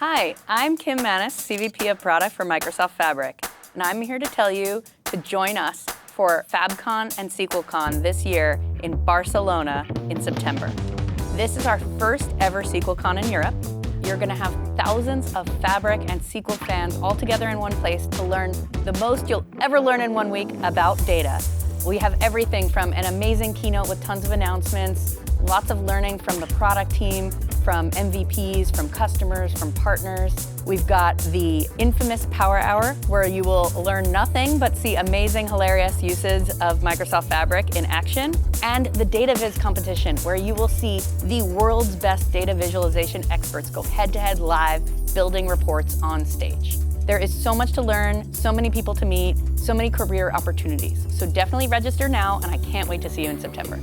Hi, I'm Kim Manis, CVP of Product for Microsoft Fabric, and I'm here to tell you to join us for FabCon and SQLCon this year in Barcelona in September. This is our first ever SQLCon in Europe. You're going to have thousands of Fabric and SQL fans all together in one place to learn the most you'll ever learn in 1 week about data. We have everything from an amazing keynote with tons of announcements, lots of learning from the product team, from MVPs, from customers, from partners. We've got the infamous Power Hour, where you will learn nothing but see amazing, hilarious uses of Microsoft Fabric in action, and the Data Viz competition, where you will see the world's best data visualization experts go head-to-head live, building reports on stage. There is so much to learn, so many people to meet, so many career opportunities. So definitely register now, and I can't wait to see you in September.